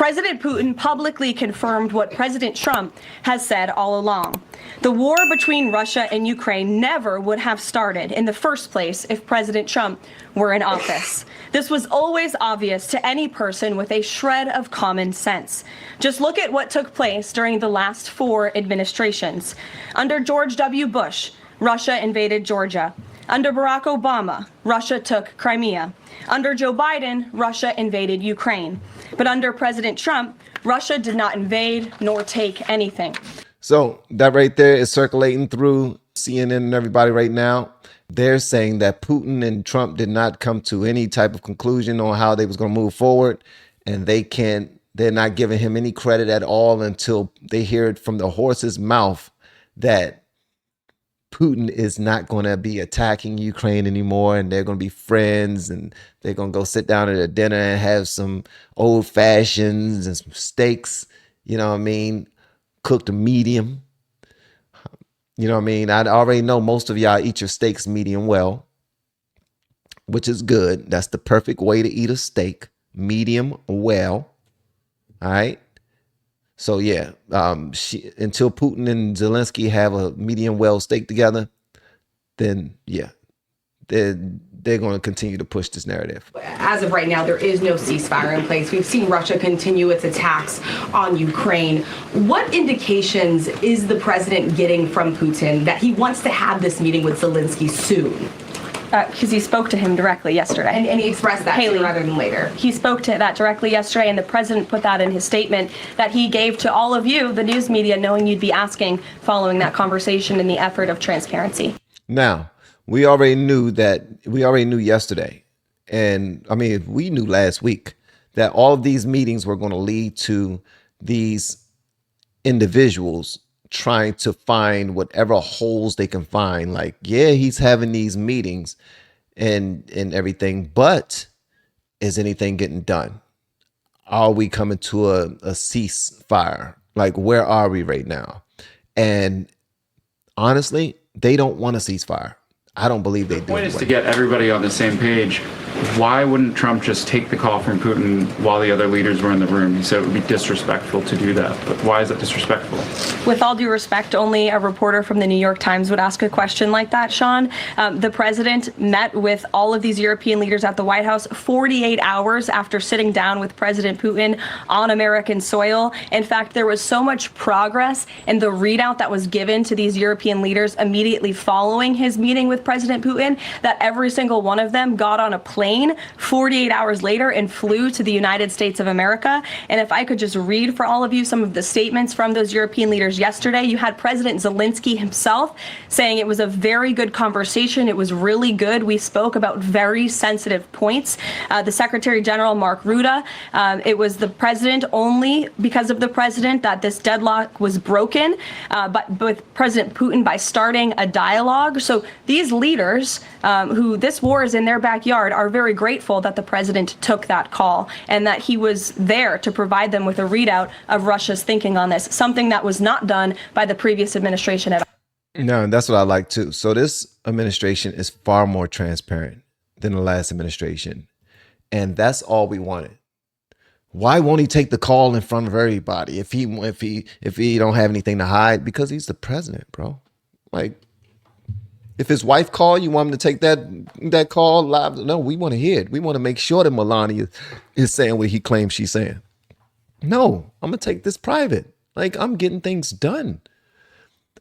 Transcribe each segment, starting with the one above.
President Putin publicly confirmed what President Trump has said all along. The war between Russia and Ukraine never would have started in the first place if President Trump were in office. This was always obvious to any person with a shred of common sense. Just look at what took place during the last 4 administrations. Under George W. Bush, Russia invaded Georgia. Under Barack Obama, Russia took Crimea. Under Joe Biden, Russia invaded Ukraine. But under President Trump, Russia did not invade nor take anything. So that right there is circulating through CNN and everybody right now. They're saying that Putin and Trump did not come to any type of conclusion on how they was going to move forward. And they're not giving him any credit at all until they hear it from the horse's mouth that Putin is not going to be attacking Ukraine anymore, and they're going to be friends, and they're going to go sit down at a dinner and have some old fashions and some steaks, you know what I mean, cooked medium. You know what I mean? I already know most of y'all eat your steaks medium well, which is good. That's the perfect way to eat a steak, medium well. All right. So yeah, until Putin and Zelensky have a medium well steak together, then yeah, they're going to continue to push this narrative. As of right now, there is no ceasefire in place. We've seen Russia continue its attacks on Ukraine. What indications is the president getting from Putin that he wants to have this meeting with Zelensky soon? Because he spoke to him directly yesterday. And he expressed that sooner rather than later. He spoke to that directly yesterday, and the president put that in his statement that he gave to all of you, the news media, knowing you'd be asking following that conversation in the effort of transparency. Now, we already knew yesterday, and I mean, we knew last week that all of these meetings were going to lead to these individuals trying to find whatever holes they can find. Like, yeah, he's having these meetings and everything, but is anything getting done? Are we coming to a ceasefire? Like, where are we right now? And honestly, they don't want a ceasefire. I don't believe they do. The point is to get everybody on the same page. Why wouldn't Trump just take the call from Putin while the other leaders were in the room? He said it would be disrespectful to do that. But why is it disrespectful? With all due respect, only a reporter from the New York Times would ask a question like that, Sean. The president met with all of these European leaders at the White House 48 hours after sitting down with President Putin on American soil. In fact, there was so much progress in the readout that was given to these European leaders immediately following his meeting with President Putin that every single one of them got on a plane 48 hours later and flew to the United States of America. And if I could just read for all of you some of the statements from those European leaders yesterday, you had President Zelensky himself saying it was a very good conversation. It was really good. We spoke about very sensitive points. The Secretary General, Mark Rutte, it was the president, only because of the president, that this deadlock was broken, but with President Putin by starting a dialogue. So these leaders who this war is in their backyard are very grateful that the president took that call and that he was there to provide them with a readout of Russia's thinking on this, something that was not done by the previous administration at all. No, that's what I like too. So this administration is far more transparent than the last administration. And that's all we wanted. Why won't he take the call in front of everybody if he don't have anything to hide? Because he's the president, bro. Like, if his wife called, you want him to take that call live? No, we want to hear it. We want to make sure that Melania is saying what he claims she's saying. No, I'm going to take this private. Like, I'm getting things done.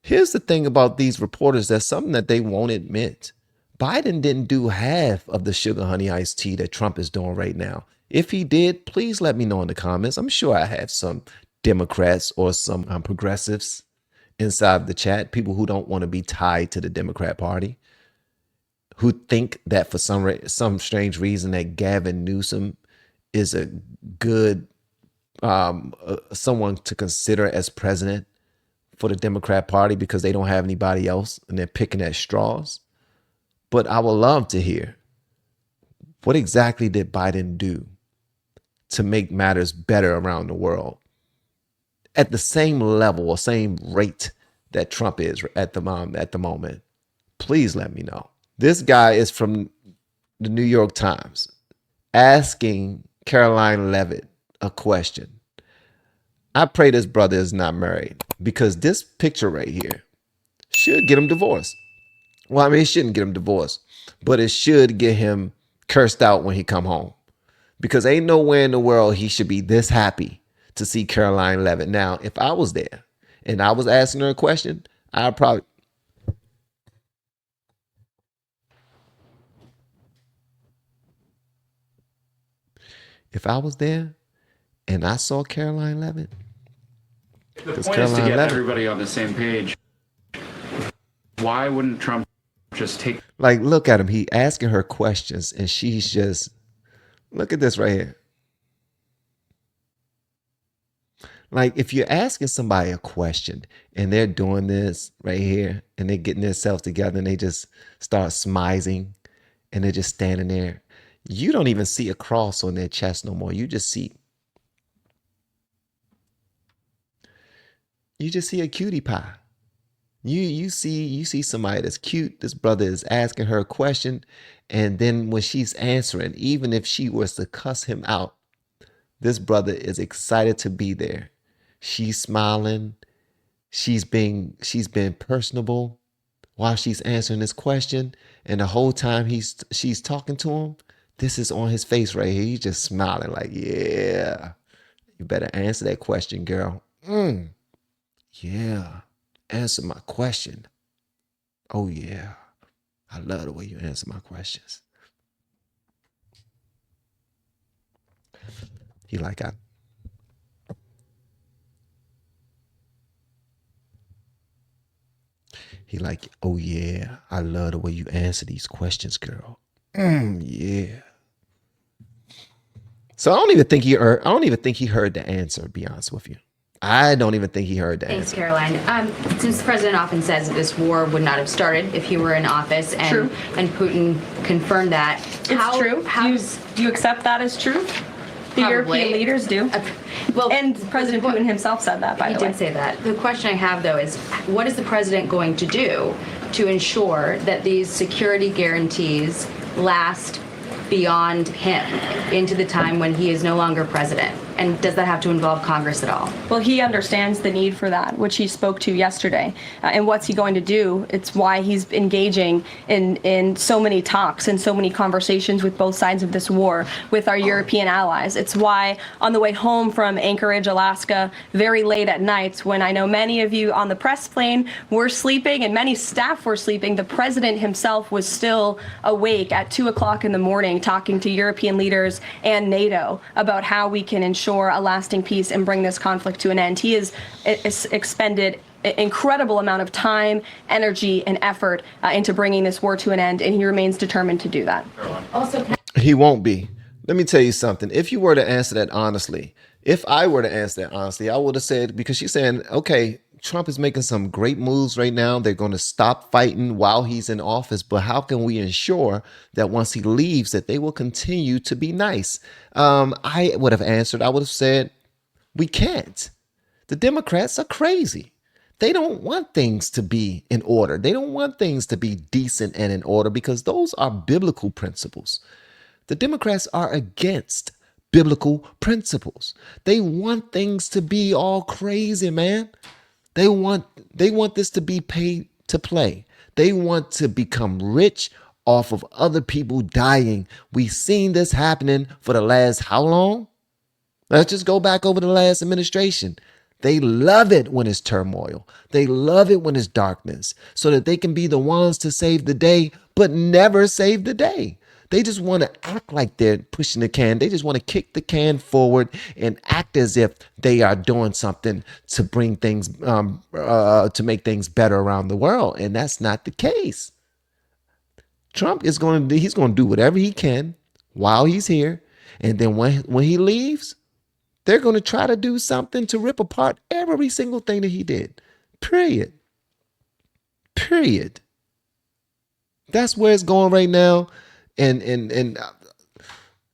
Here's the thing about these reporters. That's something that they won't admit. Biden didn't do half of the sugar honey iced tea that Trump is doing right now. If he did, please let me know in the comments. I'm sure I have some Democrats or some progressives inside the chat, people who don't want to be tied to the Democrat Party, who think that for some strange reason that Gavin Newsom is a good someone to consider as president for the Democrat Party because they don't have anybody else and they're picking at straws. But I would love to hear, what exactly did Biden do to make matters better around the world at the same level or same rate that Trump is at the moment? Please let me know. This guy is from the New York Times asking Karoline Leavitt a question. I pray this brother is not married, because this picture right here should get him divorced. Well, I mean, it shouldn't get him divorced, but it should get him cursed out when he come home, because ain't nowhere in the world he should be this happy to see Karoline Leavitt. Now, if I was there and I was asking her a question, I'd probably... If I was there and I saw Karoline Leavitt, The point is to get everybody on the same page. Why wouldn't Trump just take... Like, look at him. He asking her questions and she's just... Look at this right here. Like, if you're asking somebody a question and they're doing this right here and they're getting themselves together and they just start smizing and they're just standing there, you don't even see a cross on their chest no more. You just see a cutie pie. You see somebody that's cute. This brother is asking her a question, and then when she's answering, even if she was to cuss him out, this brother is excited to be there. She's smiling. She's being personable while she's answering this question, and the whole time she's talking to him, this is on his face right here. He's just smiling like, yeah, you better answer that question, girl. Yeah, answer my question. Oh yeah, I love the way you answer my questions. He like, oh yeah, I love the way you answer these questions, girl. Yeah. So I don't even think he heard the answer, to be honest with you. I don't even think he heard the Thanks, answer. Karoline. Since the president often says that this war would not have started if he were in office, and Putin confirmed that. It's true. Do you accept that as true? The European leaders do. Well, and President Putin himself said that, by the way. He did say that. The question I have, though, is what is the president going to do to ensure that these security guarantees last beyond him into the time when he is no longer president? And does that have to involve Congress at all? Well, he understands the need for that, which he spoke to yesterday. And what's he going to do? It's why he's engaging in so many talks and so many conversations with both sides of this war with our European allies. It's why on the way home from Anchorage, Alaska, very late at night, when I know many of you on the press plane were sleeping and many staff were sleeping, the president himself was still awake at 2 o'clock in the morning talking to European leaders and NATO about how we can ensure a lasting peace and bring this conflict to an end. He has expended an incredible amount of time, energy, and effort into bringing this war to an end, and he remains determined to do that. Also, He won't be. Let me tell you something. If you were to answer that honestly, if I were to answer that honestly, I would have said, because she's saying, okay, Trump is making some great moves right now. They're going to stop fighting while he's in office. But how can we ensure that once he leaves, that they will continue to be nice? I would have answered. I would have said, we can't. The Democrats are crazy. They don't want things to be in order. They don't want things to be decent and in order, because those are biblical principles. The Democrats are against biblical principles. They want things to be all crazy, man. They want this to be paid to play. They want to become rich off of other people dying. We've seen this happening for the last how long? Let's just go back over the last administration. They love it when it's turmoil. They love it when it's darkness, so that they can be the ones to save the day, but never save the day. They just want to act like they're pushing the can. They just want to kick the can forward and act as if they are doing something to bring things, to make things better around the world. And that's not the case. Trump is he's going to do whatever he can while he's here. And then when he leaves, they're going to try to do something to rip apart every single thing that he did. Period. That's where it's going right now. And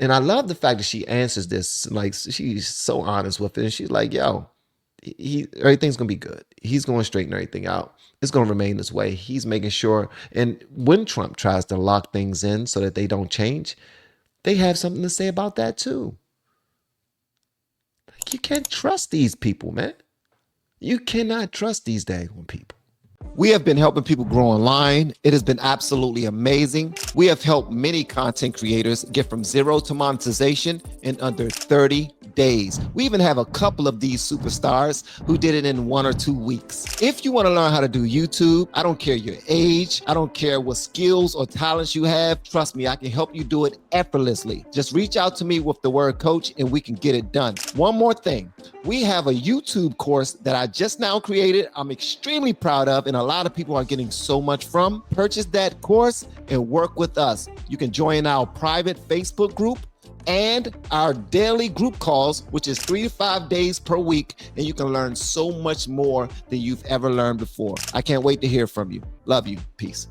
I love the fact that she answers this, like, she's so honest with it. And she's like, yo, everything's going to be good. He's going to straighten everything out. It's going to remain this way. He's making sure. And when Trump tries to lock things in so that they don't change, they have something to say about that too. You can't trust these people, man. You cannot trust these daggone people. We have been helping people grow online. It has been absolutely amazing. We have helped many content creators get from zero to monetization in under 30 days. We even have a couple of these superstars who did it in 1 or 2 weeks. If you want to learn how to do YouTube, I don't care your age, I don't care what skills or talents you have. Trust me, I can help you do it effortlessly. Just reach out to me with the word coach and we can get it done. One more thing. We have a YouTube course that I just now created. I'm extremely proud of, and a lot of people are getting so much from. Purchase that course and work with us. You can join our private Facebook group and our daily group calls, which is 3 to 5 days per week, and you can learn so much more than you've ever learned before. I can't wait to hear from you. Love you. Peace.